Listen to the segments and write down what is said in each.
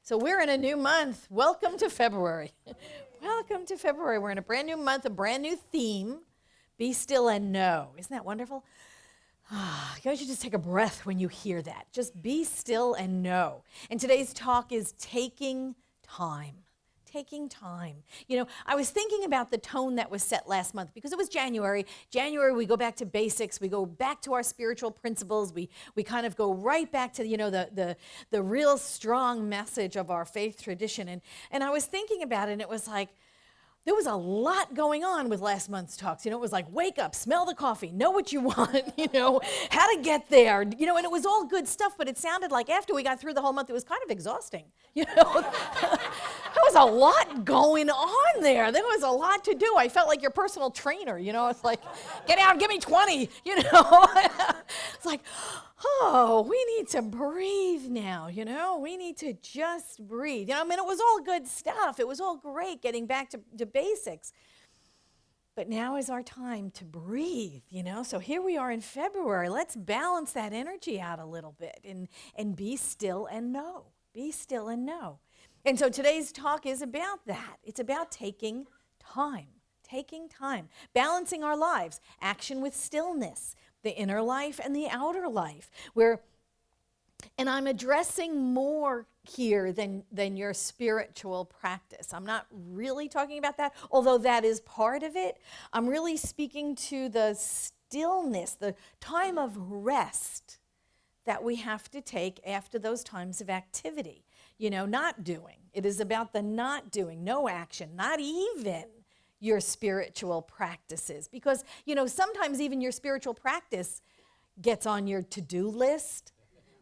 So we're in a new month. Welcome to February. Welcome to February. We're in a brand new month, a brand new theme. Be still and know. Isn't that wonderful? You should just take a breath when you hear that. Just be still and know. And today's talk is taking time. Taking time. You know, I was thinking about the tone that was set last month because it was January. January, we go back to basics. We go back to our spiritual principles. We kind of go right back to, the real strong message of our faith tradition. And I was thinking about it, and it was like, there was a lot going on with last month's talks. It was like, wake up, smell the coffee, know what you want, how to get there, and it was all good stuff, but it sounded like after we got through the whole month, it was kind of exhausting, There was a lot going on there. There was a lot to do. I felt like your personal trainer, It's like, get out, give me 20, It's like, oh, we need to breathe now, We need to just breathe. It was all good stuff. It was all great getting back to basics. But now is our time to breathe, So here we are in February. Let's balance that energy out a little bit and be still and know. Be still and know. And so today's talk is about that. It's about taking time, balancing our lives, action with stillness, the inner life and the outer life. And I'm addressing more here than your spiritual practice. I'm not really talking about that, although that is part of it. I'm really speaking to the stillness, the time of rest that we have to take after those times of activity. Not doing. It is about the not doing, no action, not even your spiritual practices. Because, sometimes even your spiritual practice gets on your to-do list.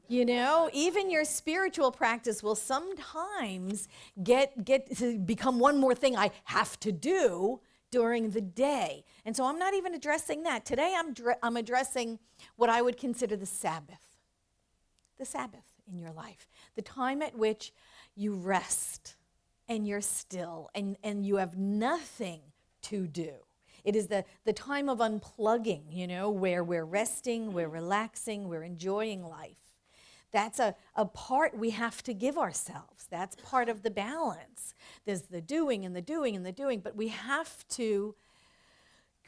Even your spiritual practice will sometimes get to become one more thing I have to do during the day. And so I'm not even addressing that. Today I'm addressing what I would consider the Sabbath. The Sabbath in your life. The time at which you rest and you're still and you have nothing to do. It is the time of unplugging, where we're resting, we're relaxing, we're enjoying life. That's a part we have to give ourselves. That's part of the balance. There's the doing and the doing and the doing, but we have to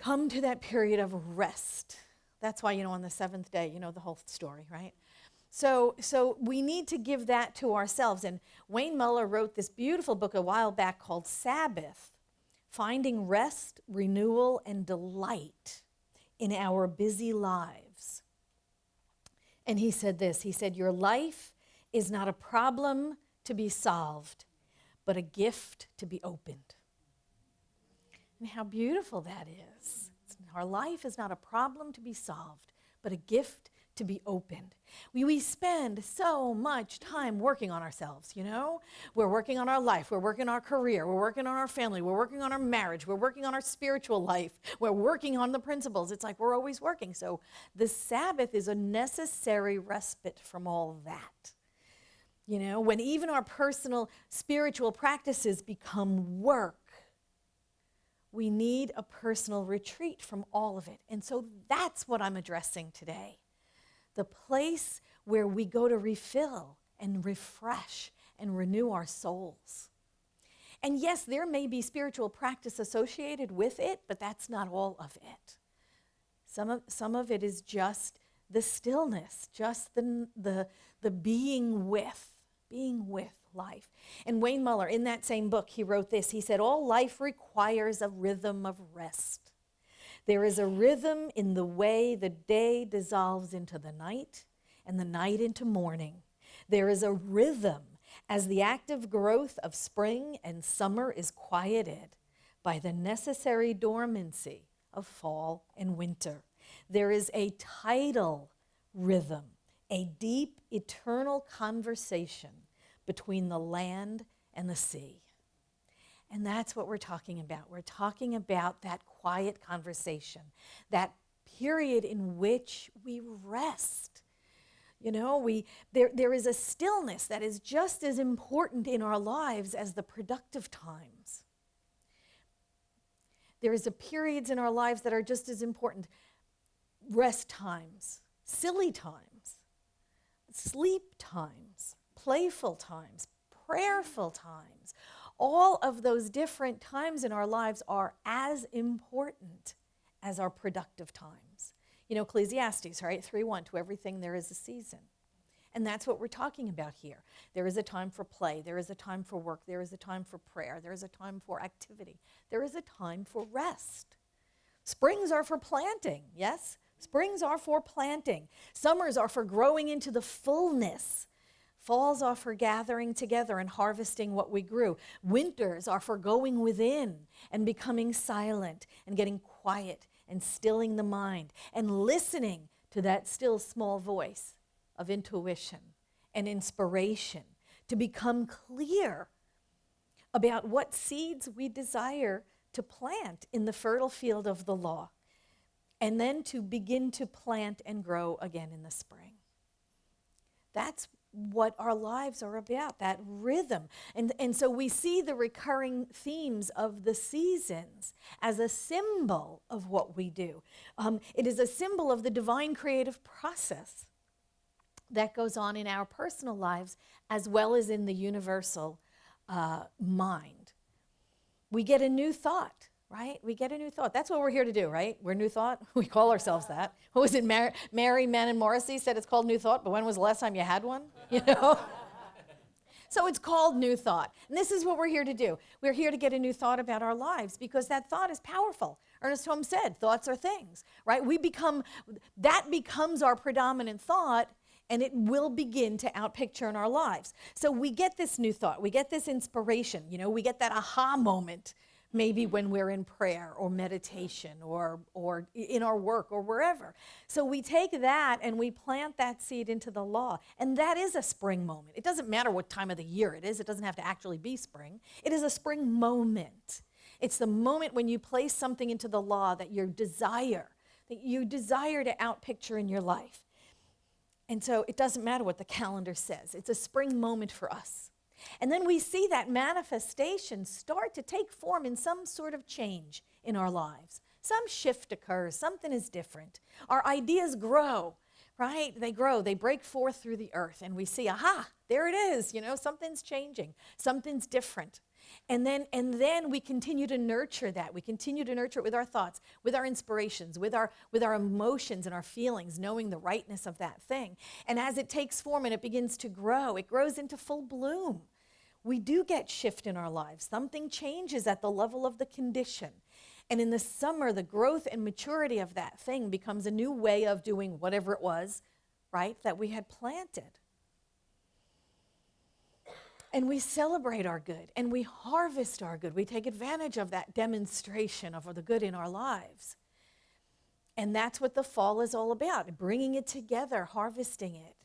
come to that period of rest. That's why, on the seventh day, the whole story, right? So we need to give that to ourselves. And Wayne Muller wrote this beautiful book a while back called Sabbath, Finding Rest, Renewal, and Delight in Our Busy Lives. And he said this, he said, your life is not a problem to be solved, but a gift to be opened. And how beautiful that is. Our life is not a problem to be solved, but a gift to be opened. We spend so much time working on ourselves, We're working on our life, we're working on our career, we're working on our family, we're working on our marriage, we're working on our spiritual life, we're working on the principles. It's like we're always working. So the Sabbath is a necessary respite from all that. When even our personal spiritual practices become work, we need a personal retreat from all of it. And so that's what I'm addressing today. The place where we go to refill and refresh and renew our souls. And yes, there may be spiritual practice associated with it, but that's not all of it. Some of it is just the stillness, just the being with life. And Wayne Muller, in that same book, he wrote this. He said, all life requires a rhythm of rest. There is a rhythm in the way the day dissolves into the night and the night into morning. There is a rhythm as the active growth of spring and summer is quieted by the necessary dormancy of fall and winter. There is a tidal rhythm, a deep, eternal conversation between the land and the sea. And that's what we're talking about. We're talking about that quiet conversation, that period in which we rest. There is a stillness that is just as important in our lives as the productive times. There is periods in our lives that are just as important. Rest times, silly times, sleep times, playful times, prayerful times. All of those different times in our lives are as important as our productive times. You know, Ecclesiastes, right? 3:1, to everything there is a season. And that's what we're talking about here. There is a time for play. There is a time for work. There is a time for prayer. There is a time for activity. There is a time for rest. Springs are for planting, yes? Springs are for planting. Summers are for growing into the fullness. Falls are for gathering together and harvesting what we grew. Winters are for going within and becoming silent and getting quiet and stilling the mind and listening to that still small voice of intuition and inspiration to become clear about what seeds we desire to plant in the fertile field of the law, and then to begin to plant and grow again in the spring. That's what our lives are about, that rhythm. And so we see the recurring themes of the seasons as a symbol of what we do. It is a symbol of the divine creative process that goes on in our personal lives as well as in the universal mind. We get a new thought, right? We get a new thought. That's what we're here to do, right? We're New Thought. We call ourselves that. What was it? Mary Mann and Morrissey said it's called New Thought, but when was the last time you had one? You know? So it's called New Thought. And this is what we're here to do. We're here to get a new thought about our lives because that thought is powerful. Ernest Holmes said, thoughts are things, right? That becomes our predominant thought, and it will begin to outpicture in our lives. So we get this new thought, we get this inspiration, you know, we get that aha moment, maybe when we're in prayer or meditation or in our work or wherever. So we take that and we plant that seed into the law, and that is a spring moment. It doesn't matter what time of the year it is. It doesn't have to actually be spring. It is a spring moment. It's the moment when you place something into the law that you desire to outpicture in your life. And so it doesn't matter what the calendar says. It's a spring moment for us. And then we see that manifestation start to take form in some sort of change in our lives. Some shift occurs. Something is different. Our ideas grow, right? They grow. They break forth through the earth. And we see, aha, there it is. You know, something's changing. Something's different. And then we continue to nurture that. We continue to nurture it with our thoughts, with our inspirations, with our emotions and our feelings, knowing the rightness of that thing. And as it takes form and it begins to grow, it grows into full bloom. We do get shift in our lives. Something changes at the level of the condition. And in the summer, the growth and maturity of that thing becomes a new way of doing whatever it was, right, that we had planted. And we celebrate our good, and we harvest our good. We take advantage of that demonstration of the good in our lives. And that's what the fall is all about, bringing it together, harvesting it,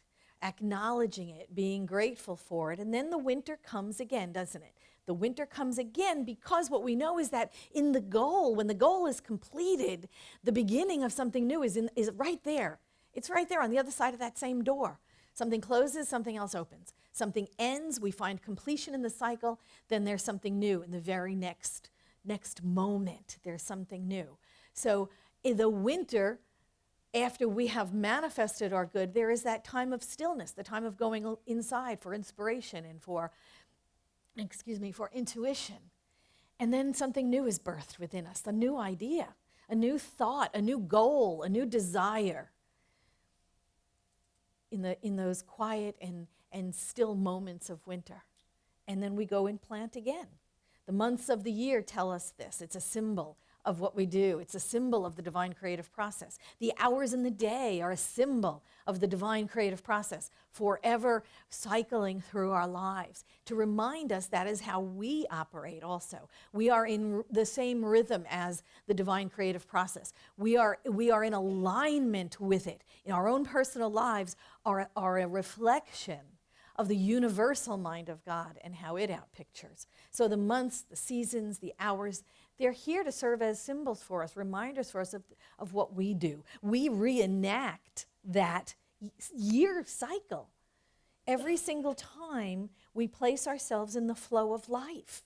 acknowledging it, being grateful for it. And then the winter comes again, doesn't it? The winter comes again because what we know is that when the goal is completed, the beginning of something new is right there. It's right there on the other side of that same door. Something closes, something else opens. Something ends, we find completion in the cycle, then there's something new in the very next moment. There's something new. So in the winter, after we have manifested our good, there is that time of stillness, the time of going inside for inspiration and for intuition. And then something new is birthed within us, a new idea, a new thought, a new goal, a new desire. In those quiet and still moments of winter. And then we go and plant again. The months of the year tell us this. It's a symbol of what we do. It's a symbol of the divine creative process. The hours in the day are a symbol of the divine creative process, forever cycling through our lives to remind us that is how we operate also. We are in the same rhythm as the divine creative process. We are in alignment with it. In our own personal lives are a reflection of the universal mind of God and how it outpictures. So the months, the seasons, the hours, they're here to serve as symbols for us, reminders for us of what we do. We reenact that year cycle. Every single time we place ourselves in the flow of life.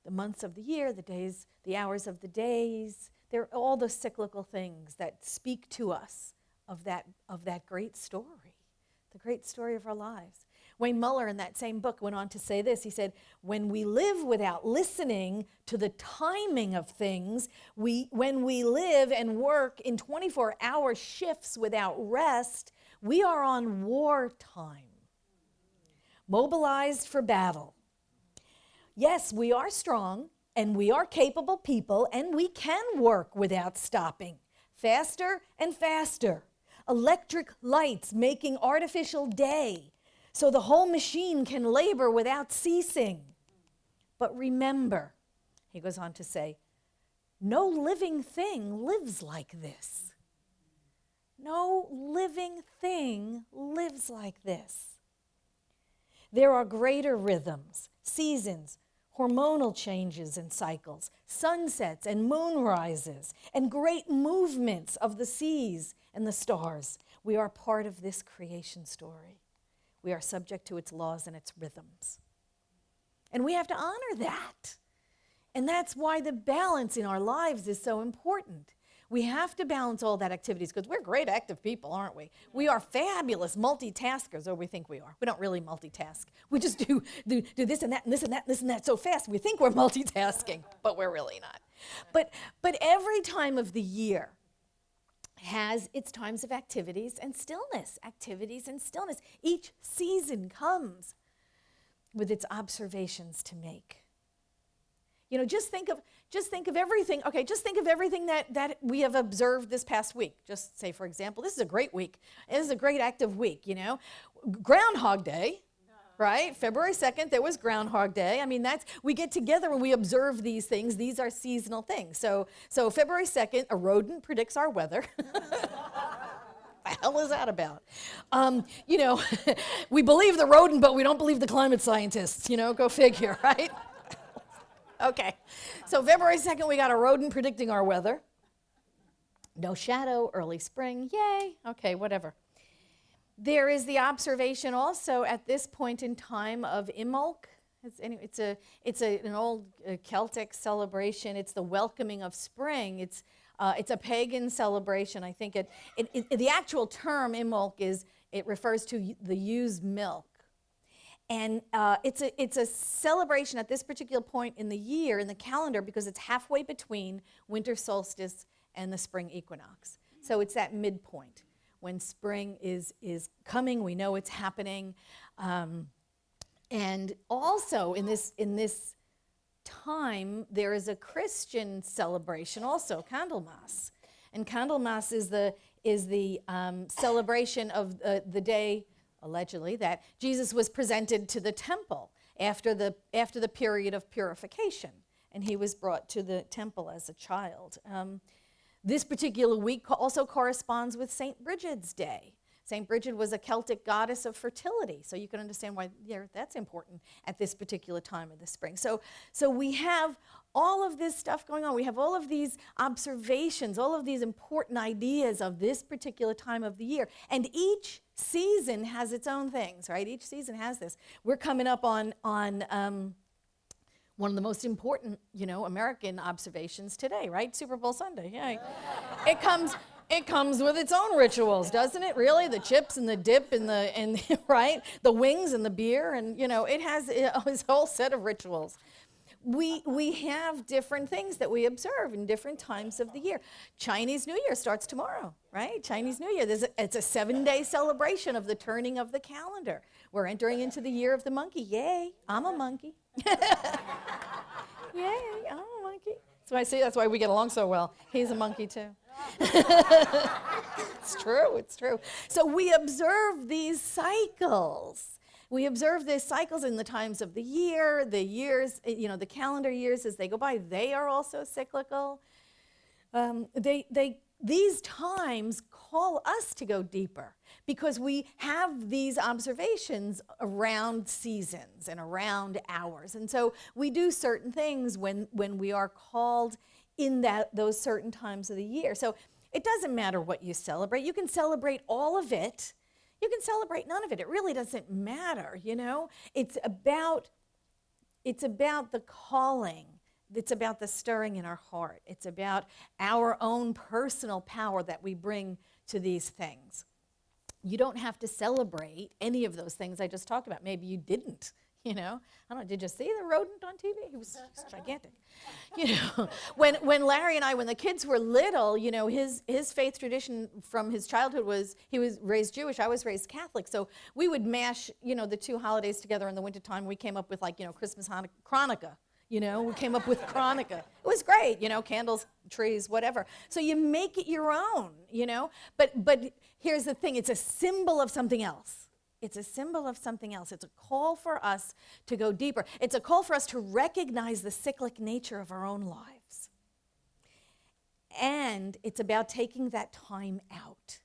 The months of the year, the days, the hours of the days, they're all the cyclical things that speak to us of that great story. The great story of our lives. Wayne Muller, in that same book, went on to say this. He said, when we live without listening to the timing of things, when we live and work in 24-hour shifts without rest, we are on wartime, mobilized for battle. Yes, we are strong, and we are capable people, and we can work without stopping, faster and faster. Electric lights making artificial day, so the whole machine can labor without ceasing. But remember, he goes on to say, no living thing lives like this. No living thing lives like this. There are greater rhythms, seasons, hormonal changes and cycles, sunsets and moonrises, and great movements of the seas and the stars. We are part of this creation story. We are subject to its laws and its rhythms. And we have to honor that. And that's why the balance in our lives is so important. We have to balance all that activities because we're great active people, aren't we? We are fabulous multitaskers, or we think we are. We don't really multitask. We just do this and that and this and that and this and that so fast. We think we're multitasking, but we're really not. But every time of the year has its times of activities and stillness. Each season comes with its observations to make. You know, just think of everything. Okay, just think of everything that we have observed this past week. Just say, for example, this is a great week. This is a great active week, you know. Groundhog Day, right? February 2nd, there was Groundhog Day. I mean, we get together and we observe these things. These are seasonal things. So February 2nd, a rodent predicts our weather. The hell is that about? You know, we believe the rodent, but we don't believe the climate scientists. You know, go figure, right? Okay, so February 2nd, we got a rodent predicting our weather. No shadow, early spring, yay. Okay, whatever. There is the observation also at this point in time of Imbolc. It's an old Celtic celebration. It's the welcoming of spring. It's a pagan celebration. I think the actual term Imbolc it refers to the ewe's milk. And it's a celebration at this particular point in the year, in the calendar, because it's halfway between winter solstice and the spring equinox. So it's that midpoint when spring is coming. We know it's happening. And also in this time, there is a Christian celebration also, Candlemas. And Candlemas is the celebration of the day, allegedly, that Jesus was presented to the temple after the period of purification, and he was brought to the temple as a child. This particular week also corresponds with St. Bridget's Day. St. Bridget was a Celtic goddess of fertility, so you can understand why that's important at this particular time of the spring. So we have all of this stuff going on. We have all of these observations, all of these important ideas of this particular time of the year, and each season has its own things, right? Each season has this. We're coming up on one of the most important, American observations today, right? Super Bowl Sunday, yay. It comes with its own rituals, doesn't it? Really, the chips and the dip and right, the wings and the beer, and it has its whole set of rituals. We have different things that we observe in different times of the year. Chinese New Year starts tomorrow, right? Chinese New Year. it's a 7-day celebration of the turning of the calendar. We're entering into the year of the monkey. Yay! I'm a monkey. Yay! I'm a monkey. That's why we get along so well. He's a monkey too. It's true. So we observe these cycles. We observe these cycles in the times of the year, the years, the calendar years as they go by. They are also cyclical. These times call us to go deeper because we have these observations around seasons and around hours. And so we do certain things when we are called in those certain times of the year. So it doesn't matter what you celebrate. You can celebrate all of it. You can celebrate none of it. It really doesn't matter, It's about the calling. It's about the stirring in our heart. It's about our own personal power that we bring to these things. You don't have to celebrate any of those things I just talked about. Maybe you didn't, I don't know, did you see the rodent on TV? He was gigantic. When Larry and I, when the kids were little, his faith tradition from his childhood was, he was raised Jewish, I was raised Catholic. So we would mash, the two holidays together in the wintertime. We came up with Christmas, Hanukkah, we came up with Hanukkah. It was great, candles, trees, whatever. So you make it your own, But here's the thing, it's a symbol of something else. It's a symbol of something else. It's a call for us to go deeper. It's a call for us to recognize the cyclic nature of our own lives. And it's about taking that time out.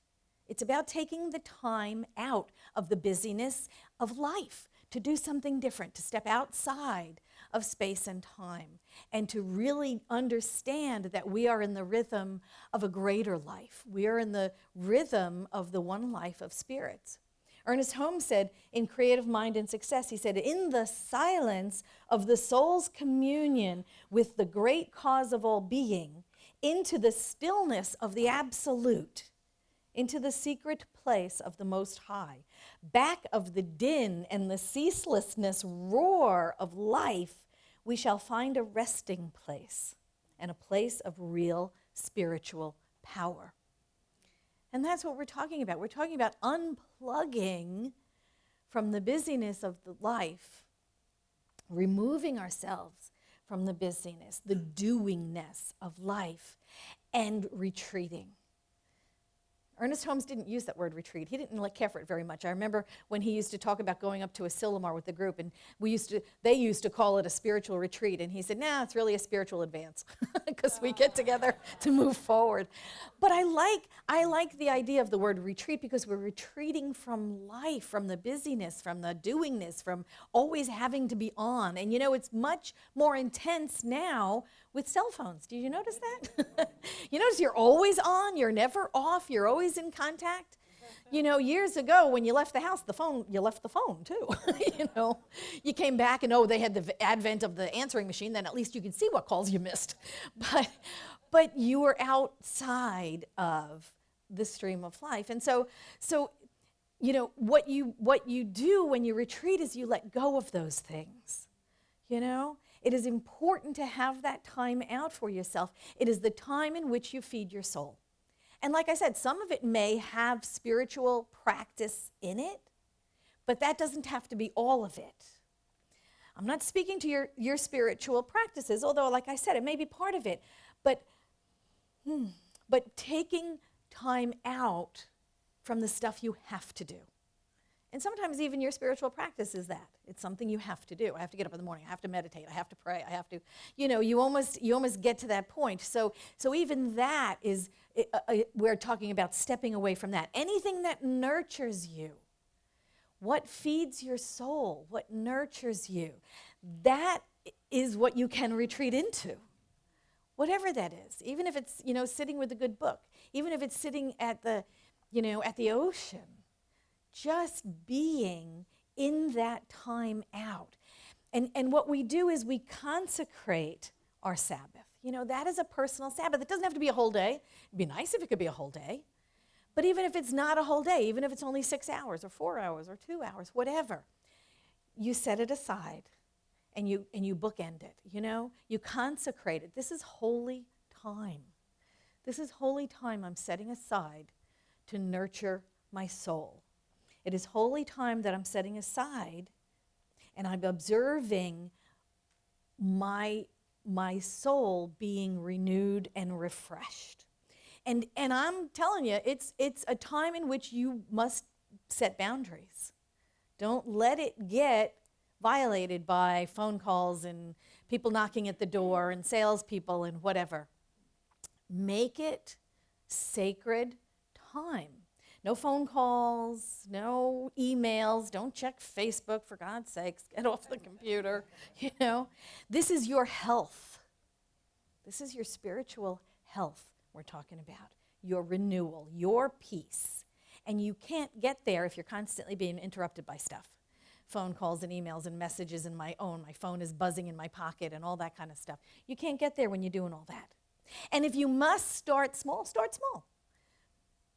It's about taking the time out of the busyness of life to do something different, to step outside of space and time, and to really understand that we are in the rhythm of a greater life. We are in the rhythm of the one life of spirits. Ernest Holmes said in Creative Mind and Success, he said, in the silence of the soul's communion with the great cause of all being, into the stillness of the absolute, into the secret place of the Most High, back of the din and the ceaselessness roar of life, we shall find a resting place and a place of real spiritual power. And that's what we're talking about. We're talking about unplugging from the busyness of the life, removing ourselves from the busyness, the doingness of life, and retreating. Ernest Holmes didn't use that word retreat. He didn't care for it very much. I remember when he used to talk about going up to Asilomar with the group, and they used to call it a spiritual retreat, and he said, nah, it's really a spiritual advance, because we get together to move forward. But I like the idea of the word retreat, because we're retreating from life, from the busyness, from the doingness, from always having to be on. And it's much more intense now with cell phones. Do you notice that? You notice you're always on, you're never off, you're always in contact. Years ago when you left the house, you left the phone too. You came back and they had the advent of the answering machine, then at least you could see what calls you missed. But you were outside of the stream of life. And so what you do when you retreat is you let go of those things. It is important to have that time out for yourself. It is the time in which you feed your soul. And like I said, some of it may have spiritual practice in it, but that doesn't have to be all of it. I'm not speaking to your spiritual practices, although, like I said, it may be part of it. But taking time out from the stuff you have to do. And sometimes even your spiritual practice is that. It's something you have to do. I have to get up in the morning. I have to meditate. I have to pray. I have to, you almost get to that point. So even that is, we're talking about stepping away from that. Anything that nurtures you, what feeds your soul, what nurtures you, that is what you can retreat into. Whatever that is, even if it's, sitting with a good book, even if it's sitting at the ocean, just being in that time out. And what we do is we consecrate our Sabbath. That is a personal Sabbath. It doesn't have to be a whole day. It'd be nice if it could be a whole day. But even if it's not a whole day, even if it's only 6 hours or 4 hours or 2 hours, whatever, you set it aside and you bookend it, You consecrate it. This is holy time. This is holy time I'm setting aside to nurture my soul. It is holy time that I'm setting aside, and I'm observing my soul being renewed and refreshed. And I'm telling you, it's a time in which you must set boundaries. Don't let it get violated by phone calls and people knocking at the door and salespeople and whatever. Make it sacred time. No phone calls, no emails, don't check Facebook, for God's sakes, get off the computer, This is your health. This is your spiritual health we're talking about, your renewal, your peace. And you can't get there if you're constantly being interrupted by stuff. Phone calls and emails and messages and my phone is buzzing in my pocket and all that kind of stuff. You can't get there when you're doing all that. And if you must start small, start small.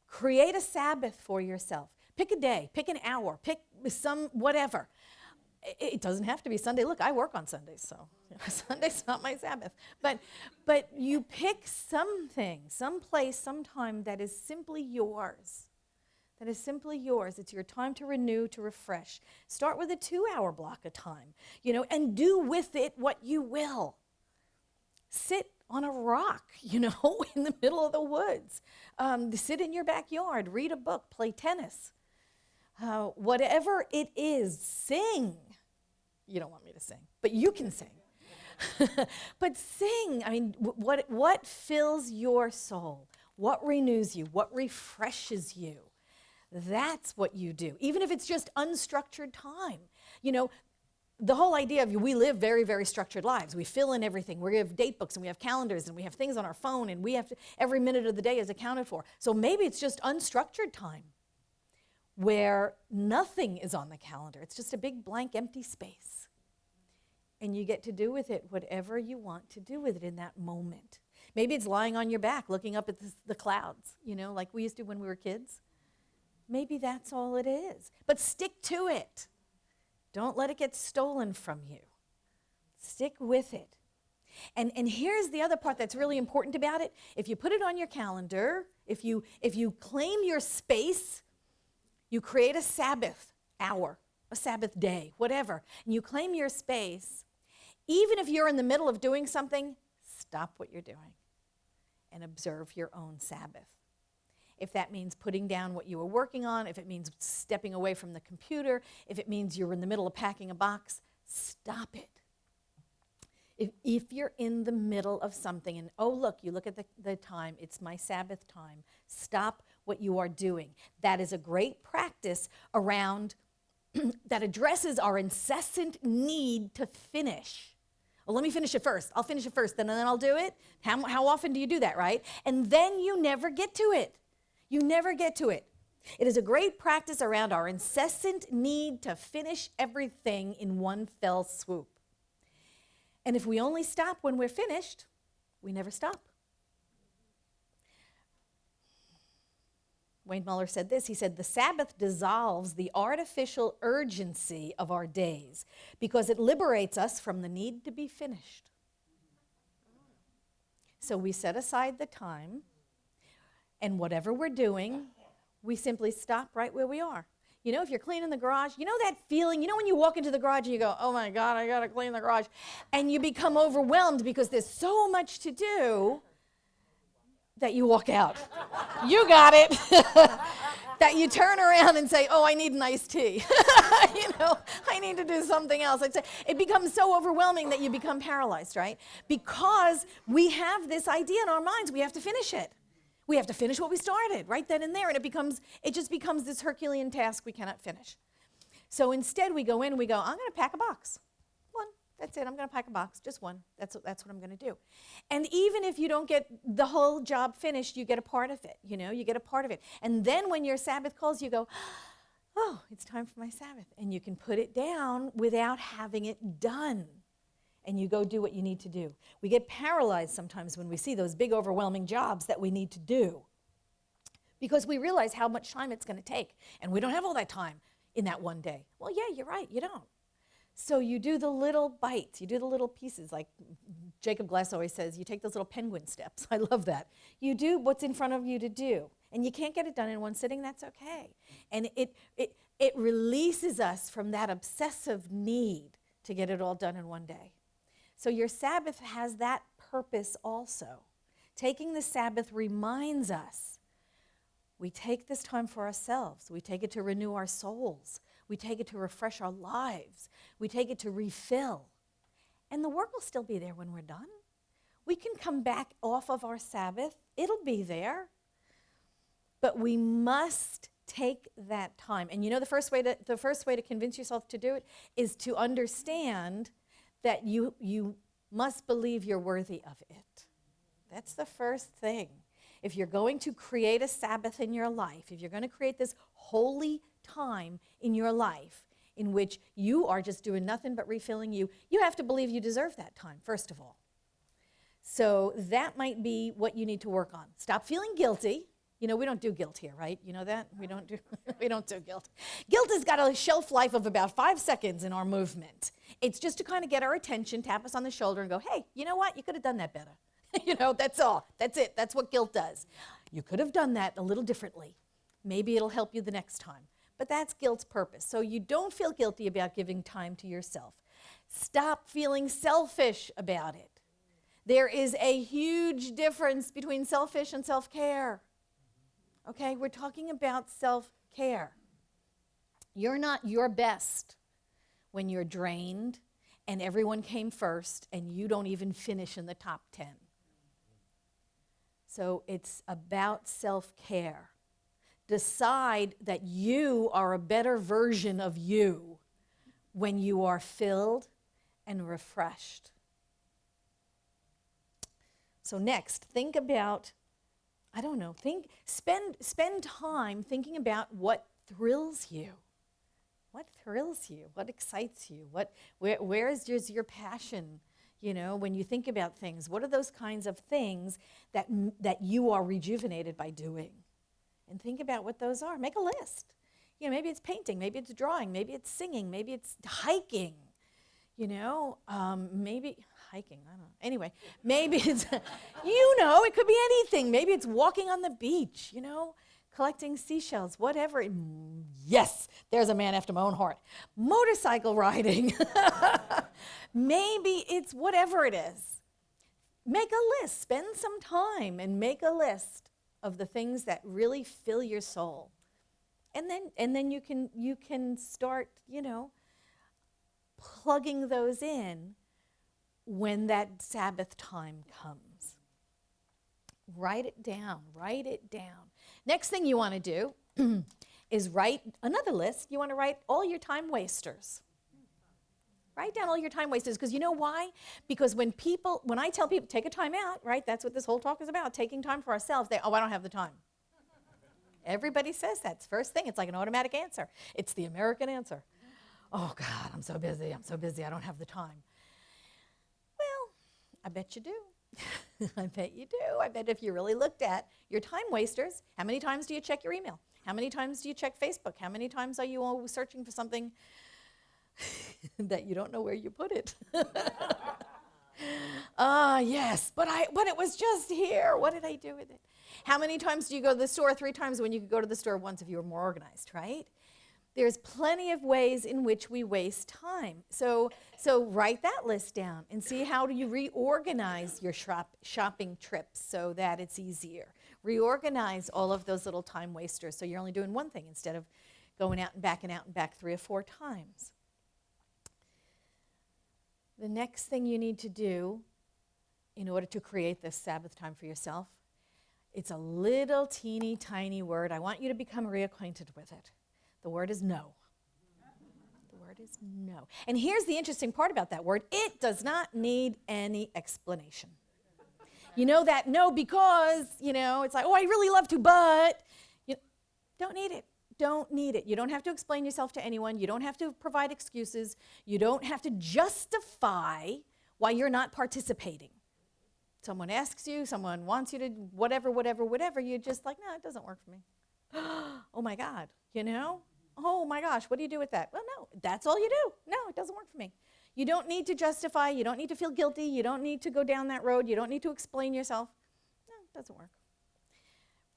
Create a Sabbath for yourself. Pick a day, pick an hour, pick some whatever. It doesn't have to be Sunday. Look, I work on Sundays, so Sunday's not my Sabbath. But you pick something, some place, some time that is simply yours. That is simply yours. It's your time to renew, to refresh. Start with a 2-hour block of time, and do with it what you will. Sit on a rock, in the middle of the woods. Sit in your backyard, read a book, play tennis. Whatever it is, sing. You don't want me to sing, but you can sing. But sing. I mean, what fills your soul? What renews you? What refreshes you? That's what you do, even if it's just unstructured time. The whole idea of we live very, very structured lives. We fill in everything. We have date books and we have calendars and we have things on our phone and we have every minute of the day is accounted for. So maybe it's just unstructured time where nothing is on the calendar. It's just a big blank empty space. And you get to do with it whatever you want to do with it in that moment. Maybe it's lying on your back looking up at the clouds, like we used to when we were kids. Maybe that's all it is. But stick to it. Don't let it get stolen from you. Stick with it. And here's the other part that's really important about it. If you put it on your calendar, if you claim your space, you create a Sabbath hour, a Sabbath day, whatever, and you claim your space, even if you're in the middle of doing something, stop what you're doing and observe your own Sabbath. If that means putting down what you were working on, if it means stepping away from the computer, if it means you're in the middle of packing a box, stop it. If you're in the middle of something and, look, you look at the time, it's my Sabbath time, stop what you are doing. That is a great practice around that addresses our incessant need to finish. Well, let me finish it first. I'll finish it first, and then I'll do it. How often do you do that, right? And then you never get to it. You never get to it. It is a great practice around our incessant need to finish everything in one fell swoop. And if we only stop when we're finished, we never stop. Wayne Muller said this. He said, the Sabbath dissolves the artificial urgency of our days because it liberates us from the need to be finished. So we set aside the time. And whatever we're doing, we simply stop right where we are. If you're cleaning the garage, that feeling, when you walk into the garage and you go, oh my God, I gotta clean the garage. And you become overwhelmed because there's so much to do that you walk out. You got it. That you turn around and say, I need an iced tea. I need to do something else. It becomes so overwhelming that you become paralyzed, right? Because we have this idea in our minds, we have to finish it. We have to finish what we started right then and there, and it just becomes this Herculean task we cannot finish. So instead, we go in and we go, I'm going to pack a box. One, that's it. I'm going to pack a box, just one. That's what I'm going to do. And even if you don't get the whole job finished, you get a part of it. You get a part of it. And then when your Sabbath calls, you go, it's time for my Sabbath, and you can put it down without having it done. And you go do what you need to do. We get paralyzed sometimes when we see those big overwhelming jobs that we need to do because we realize how much time it's going to take, and we don't have all that time in that one day. Well, yeah, you're right, you don't. So you do the little bites, you do the little pieces, like Jacob Glass always says, you take those little penguin steps. I love that. You do what's in front of you to do, and you can't get it done in one sitting, that's okay. And it releases us from that obsessive need to get it all done in one day. So your Sabbath has that purpose also. Taking the Sabbath reminds us we take this time for ourselves. We take it to renew our souls. We take it to refresh our lives. We take it to refill. And the work will still be there when we're done. We can come back off of our Sabbath. It'll be there. But we must take that time. And the first way to convince yourself to do it is to understand that you must believe you're worthy of it. That's the first thing. If you're going to create a Sabbath in your life, if you're going to create this holy time in your life in which you are just doing nothing but refilling you have to believe you deserve that time, first of all. So that might be what you need to work on. Stop feeling guilty. You know, we don't do guilt here, right? You know that? We don't do we don't do guilt. Guilt has got a shelf life of about 5 seconds in our movement. It's just to kind of get our attention, tap us on the shoulder and go, hey, you know what? You could have done that better. You know, that's all. That's it. That's what guilt does. You could have done that a little differently. Maybe it'll help you the next time. But that's guilt's purpose. So you don't feel guilty about giving time to yourself. Stop feeling selfish about it. There is a huge difference between selfish and self-care. Okay, we're talking about self-care. You're not your best when you're drained and everyone came first and you don't even finish in the top 10. So it's about self-care. Decide that you are a better version of you when you are filled and refreshed. So next, think about, I don't know, spend time thinking about what thrills you. What thrills you? What excites you? Where is your passion? You know, when you think about things, what are those kinds of things that you are rejuvenated by doing? And think about what those are. Make a list. You know, maybe it's painting, maybe it's drawing, maybe it's singing, maybe it's hiking. You know, maybe hiking, I don't know. Anyway, maybe it's, you know, it could be anything. Maybe it's walking on the beach, you know, collecting seashells, whatever. Yes, there's a man after my own heart. Motorcycle riding. Maybe it's whatever it is. Make a list. Spend some time and make a list of the things that really fill your soul. And then you can start, you know, plugging those in when that Sabbath time comes. Write it down. Write it down. Next thing you want to do is write another list. You want to write all your time wasters. Write down all your time wasters, because you know why? Because when I tell people, take a time out, right? That's what this whole talk is about, taking time for ourselves. I don't have the time. Everybody says that. It's first thing. It's like an automatic answer. It's the American answer. Oh, God, I'm so busy. I don't have the time. Well, I bet you do. I bet you do. I bet if you really looked at your time wasters, how many times do you check your email? How many times do you check Facebook? How many times are you all searching for something that you don't know where you put it? Yes, but it was just here. What did I do with it? How many times do you go to the store? 3 times when you could go to the store once if you were more organized, right? There's plenty of ways in which we waste time. So write that list down and see how do you reorganize your shopping trips so that it's easier. Reorganize all of those little time wasters so you're only doing one thing instead of going out and back 3 or 4 times. The next thing you need to do in order to create this Sabbath time for yourself, it's a little teeny tiny word. I want you to become reacquainted with it. The word is no. The word is no. And here's the interesting part about that word. It does not need any explanation. You know that no because, you know, it's like, oh, I really love to, but you don't need it. Don't need it. You don't have to explain yourself to anyone. You don't have to provide excuses. You don't have to justify why you're not participating. Someone asks you, someone wants you to whatever, you're just like, no, it doesn't work for me. Oh my God, you know? Oh my gosh, what do you do with that? Well, no, that's all you do. No, it doesn't work for me. You don't need to justify. You don't need to feel guilty. You don't need to go down that road. You don't need to explain yourself. No, it doesn't work.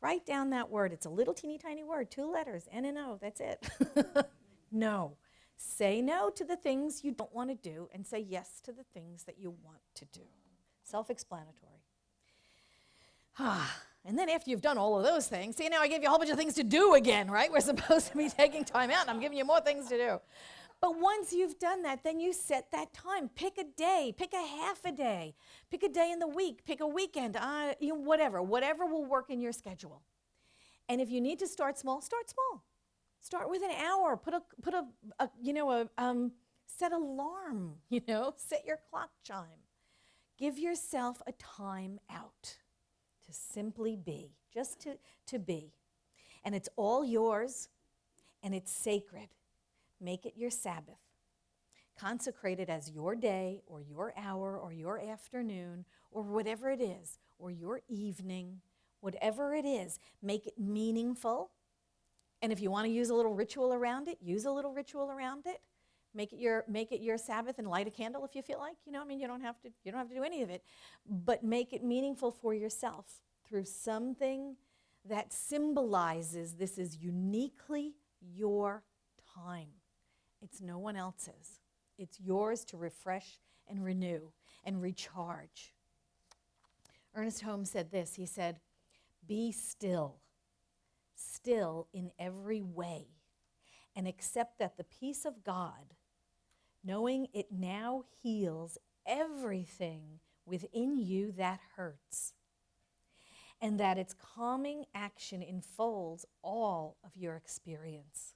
Write down that word. It's a little teeny tiny word, 2 letters, N and O, that's it. No. Say no to the things you don't want to do and say yes to the things that you want to do. Self-explanatory. And then after you've done all of those things, see, now I gave you a whole bunch of things to do again, right? We're supposed to be taking time out, and I'm giving you more things to do. But once you've done that, then you set that time. Pick a day. Pick a half a day. Pick a day in the week. Pick a weekend. Whatever will work in your schedule. And if you need to start small, start small. Start with an hour. Set alarm. Set your clock chime. Give yourself a time out to simply be, just to be. And it's all yours, and it's sacred. Make it your Sabbath. Consecrate it as your day or your hour or your afternoon or whatever it is, or your evening, Whatever it is, make it meaningful. And if you want to use a little ritual around it, use a little ritual around it. Make it your Sabbath and light a candle if you feel like. You know, I mean, you don't have to do any of it, but make it meaningful for yourself through something that symbolizes this is uniquely your time. It's no one else's. It's yours to refresh and renew and recharge. Ernest Holmes said this. He said, "Be still, still in every way, and accept that the peace of God, knowing it now heals everything within you that hurts, and that its calming action enfolds all of your experience.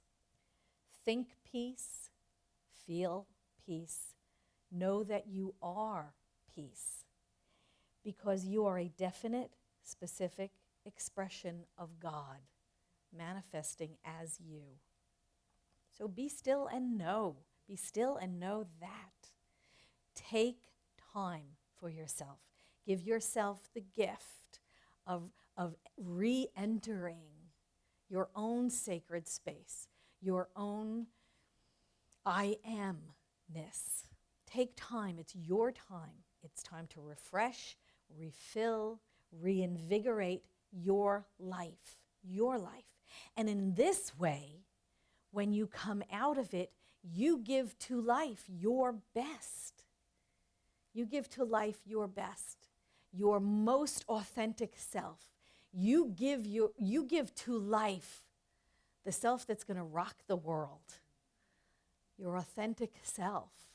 Think peace, feel peace, know that you are peace, because you are a definite, specific expression of God manifesting as you." So be still and know. Be still and know that. Take time for yourself. Give yourself the gift of re-entering your own sacred space, your own I am-ness. Take time. It's your time. It's time to refresh, refill, reinvigorate your life. Your life. And in this way, when you come out of it, you give to life your best. You give to life your best, your most authentic self. You give to life the self that's going to rock the world, your authentic self.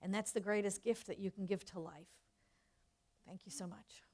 And that's the greatest gift that you can give to life. Thank you so much.